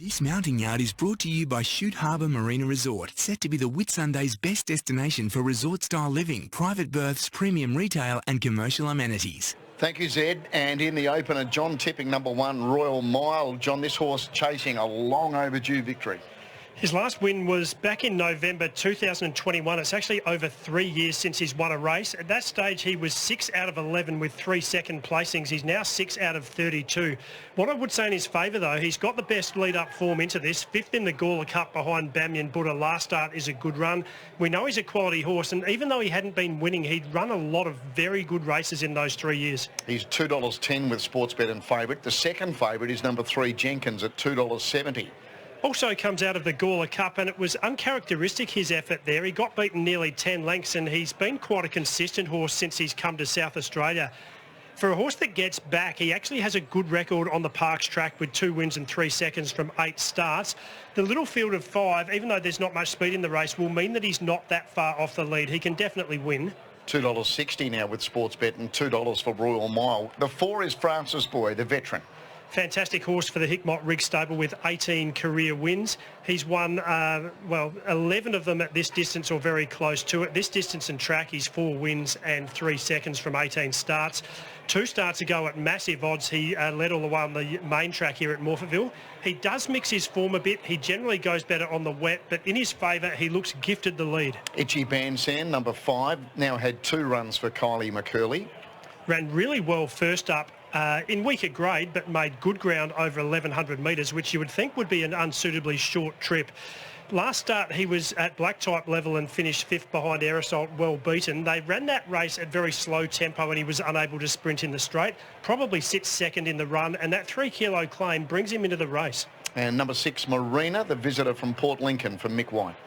This mounting yard is brought to you by Chute Harbour Marina Resort, set to be the Whitsunday's best destination for resort-style living, private berths, premium retail and commercial amenities. Thank you, Zed. And in the opener, John tipping number 1, Royal Mile. John, this horse chasing a long overdue victory. His last win was back in November 2021. It's actually over 3 years since he's won a race. At that stage, he was 6 out of 11 with 3 second placings. He's now 6 out of 32. What I would say in his favour, though, he's got the best lead-up form into this. 5th in the Gawler Cup behind Bamyan Buddha. Last start is a good run. We know he's a quality horse, and even though he hadn't been winning, he'd run a lot of very good races in those 3 years. He's $2.10 with Sportsbet and favourite. The second favourite is number 3, Jenkins, at $2.70. Also comes out of the Gawler Cup, and it was uncharacteristic, his effort there. He got beaten nearly 10 lengths, and he's been quite a consistent horse since he's come to South Australia. For a horse that gets back, he actually has a good record on the Parks track with 2 wins and 3 seconds from 8 starts. The little field of 5, even though there's not much speed in the race, will mean that he's not that far off the lead. He can definitely win. $2.60 now with Sportsbet and $2 for Royal Mile. The 4 is Francis Boy, the veteran. Fantastic horse for the Hickmott Rig stable with 18 career wins. He's won, 11 of them at this distance or very close to it. This distance and track, he's 4 wins and 3 seconds from 18 starts. 2 starts ago at massive odds, he led all the way on the main track here at Morphettville. He does mix his form a bit. He generally goes better on the wet, but in his favour, he looks gifted the lead. Itchy Bandstand, number 5, now had 2 runs for Kylie McCurley. Ran really well first up. In weaker grade, but made good ground over 1,100 metres, which you would think would be an unsuitably short trip. Last start, he was at black type level and finished 5th behind Aerosol, well beaten. They ran that race at very slow tempo and he was unable to sprint in the straight. Probably sits second in the run, and that 3 kilo claim brings him into the race. And number 6, Marina, the visitor from Port Lincoln, from Mick White.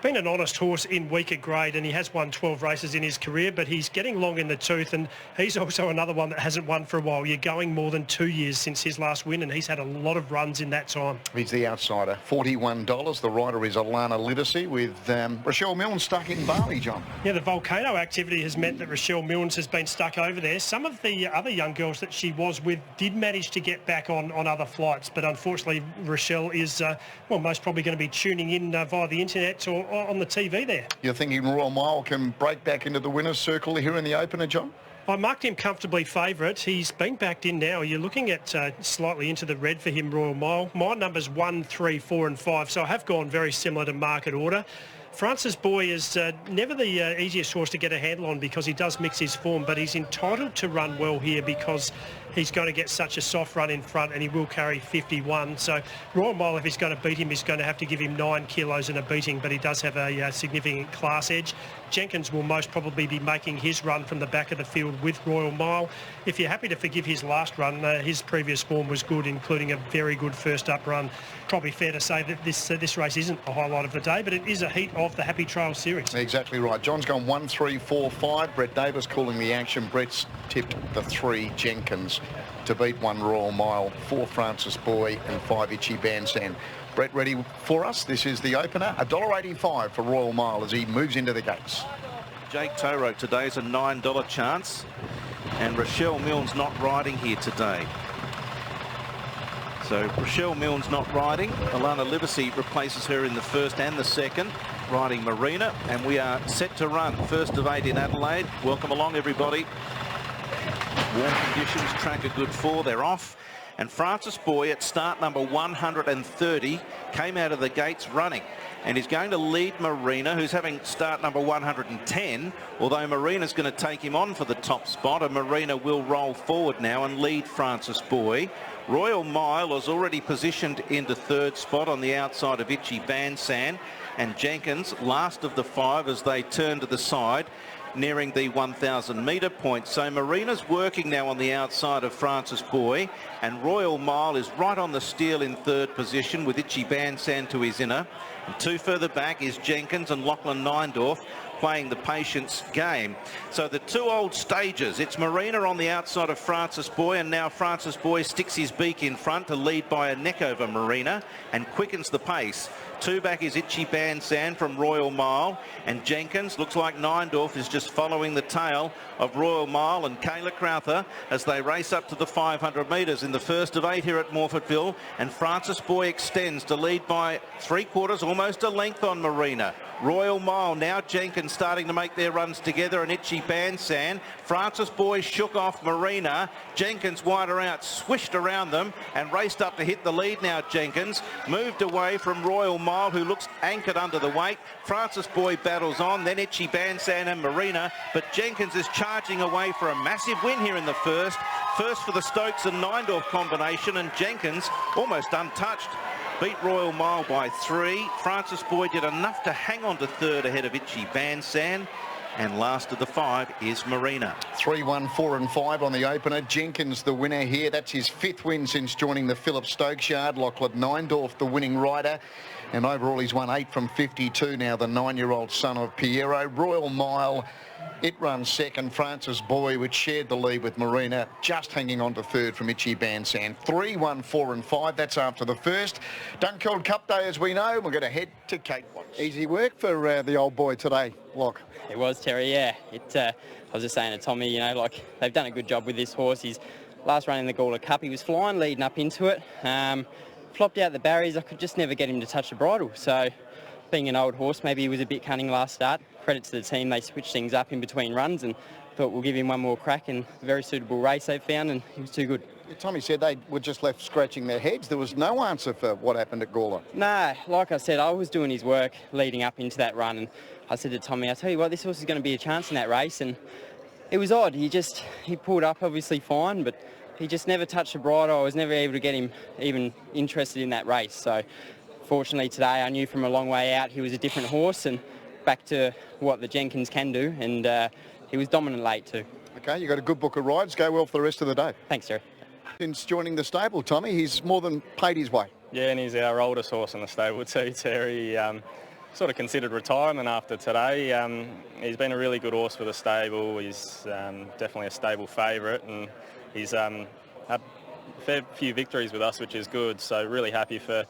Been an honest horse in weaker grade, and he has won 12 races in his career, but he's getting long in the tooth, and he's also another one that hasn't won for a while. You're going more than 2 years since his last win, and he's had a lot of runs in that time. He's the outsider. $41. The rider is Alana Literacy with Rochelle Milnes stuck in Bali, John. Yeah, the volcano activity has meant that Rochelle Milnes has been stuck over there. Some of the other young girls that she was with did manage to get back on other flights, but unfortunately Rochelle is, most probably going to be tuning in via the internet or on the TV there. You're thinking Royal Mile can break back into the winner's circle here in the opener, John? I marked him comfortably favourite. He's been backed in now. You're looking at slightly into the red for him, Royal Mile. My numbers 1, 3, 4 and 5, so I have gone very similar to market order. Francis Boy is never the easiest horse to get a handle on because he does mix his form, but he's entitled to run well here because he's going to get such a soft run in front and he will carry 51. So Royal Mile, if he's going to beat him, is going to have to give him 9 kilos in a beating, but he does have a significant class edge. Jenkins will most probably be making his run from the back of the field with Royal Mile. If you're happy to forgive his last run, his previous form was good, including a very good first up run. Probably fair to say that this race isn't the highlight of the day, but it is a heat of the Happy Trail Series. Exactly right. John's gone 1, 3, 4, 5. Brett Davis calling the action. Brett's tipped the 3 Jenkins to beat 1 Royal Mile, 4 Francis Boy and 5 Itchy Bandstand. Brett ready for us. This is the opener. $1.85 for Royal Mile as he moves into the gates. Jake Toro today is a $9 chance, and Rochelle Milnes not riding here today. So Rochelle Milnes not riding. Alana Livesey replaces her in the first and the second, riding Marina, and we are set to run. First of 8 in Adelaide. Welcome along, everybody. Warm conditions, track a good 4, they're off. And Francis Boy at start number 130 came out of the gates running, and he's going to lead Marina, who's having start number 110, although Marina's going to take him on for the top spot, and Marina will roll forward now and lead Francis Boy. Royal Mile is already positioned into 3rd spot on the outside of Itchy Bandstand, and Jenkins last of the 5 as they turn to the side, nearing the 1,000 metre point. So Marina's working now on the outside of Francis Boy, and Royal Mile is right on the steel in 3rd position with Itchy Bandstand to his inner. And 2 further back is Jenkins and Lachlan Neindorf. playing the patience game. So the two old stagers, it's Marina on the outside of Francis Boy, and now Francis Boy sticks his beak in front to lead by a neck over Marina and quickens the pace. Two back is Itchy Bansan from Royal Mile, and Jenkins looks like Neindorf is just following the tail of Royal Mile and Kayla Crowther as they race up to the 500 metres in the first of 8 here at Morfordville, and Francis Boy extends to lead by 3/4, almost a length on Marina. Royal Mile, now Jenkins starting to make their runs together, and Itchy Bansan. Francis Boy shook off Marina. Jenkins wider out, swished around them and raced up to hit the lead now. Jenkins moved away from Royal Mile, who looks anchored under the weight. Francis Boy battles on, then Itchy Bansan and Marina, but Jenkins is charging away for a massive win here in the first. First for the Stokes and Neindorf combination, and Jenkins almost untouched. Beat Royal Mile by 3. Francis Boy did enough to hang on to third ahead of Itchy Bansan. And last of the 5 is Marina. 3, 1, 4 and 5 on the opener. Jenkins the winner here. That's his 5th win since joining the Philip Stokes yard. Lachlan Neindorf the winning rider. And overall he's won 8 from 52 now, the 9-year-old son of Piero. Royal Mile, it runs second. Francis Boy, which shared the lead with Marina, just hanging on to third from Itchy Bansan. 3, 1, 4 and 5. That's after the first. Dunkeld Cup Day, as we know. We're going to head to Kate Watts. Easy work for the old boy today, Lock. It was, Terry, yeah. I was just saying to Tommy, you know, like, they've done a good job with this horse. His last run in the Gawler Cup, he was flying leading up into it. Flopped out the barriers. I could just never get him to touch the bridle. So, being an old horse, maybe he was a bit cunning last start. Credit to the team, they switched things up in between runs and thought we'll give him one more crack, and a very suitable race they found, and he was too good. Tommy said they were just left scratching their heads. There was no answer for what happened at Gawler. No, like I said, I was doing his work leading up into that run, and I said to Tommy, I tell you what, this horse is going to be a chance in that race, and it was odd. He pulled up obviously fine, but he just never touched the bridle. I was never able to get him even interested in that race. So fortunately today I knew from a long way out he was a different horse, and back to what the Jenkins can do, and he was dominant late too. Okay, you got a good book of rides. Go well for the rest of the day. Thanks, Terry. Since joining the stable, Tommy, he's more than paid his way. Yeah, and he's our oldest horse in the stable too, Terry. Sort of considered retirement after today. He's been a really good horse for the stable. He's definitely a stable favourite, and he's had a fair few victories with us, which is good. So really happy for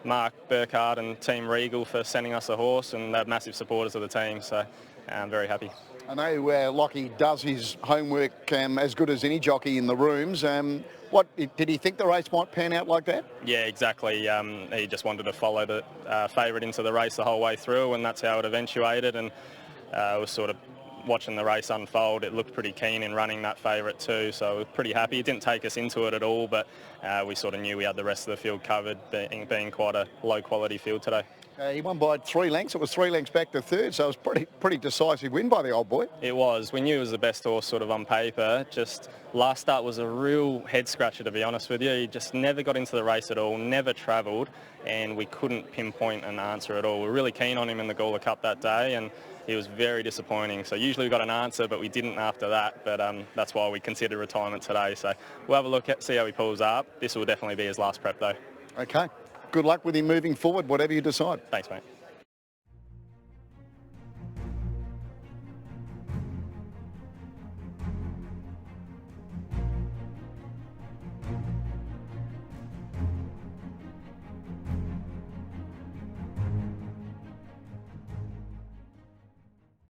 Mark Burkhardt and Team Regal for sending us a horse, and they're massive supporters of the team. So I'm very happy. I know Lockie does his homework as good as any jockey in the rooms. What did he think the race might pan out like that? Yeah, exactly. He just wanted to follow the favourite into the race the whole way through, and that's how it eventuated. And was sort of watching the race unfold. It looked pretty keen in running that favourite too, so we're pretty happy. It didn't take us into it at all, but we sort of knew we had the rest of the field covered, being quite a low quality field today. He won by 3 lengths. It was 3 lengths back to third, so it was pretty decisive win by the old boy. It was. We knew it was the best horse sort of on paper. Just last start was a real head scratcher, to be honest with you. He just never got into the race at all, never travelled, and we couldn't pinpoint an answer at all. We were really keen on him in the Gawler Cup that day, and he was very disappointing. So usually we got an answer, but we didn't after that. But that's why we considered retirement today. So we'll have a look at, see how he pulls up. This will definitely be his last prep though. Okay. Good luck with him moving forward, whatever you decide. Thanks, mate.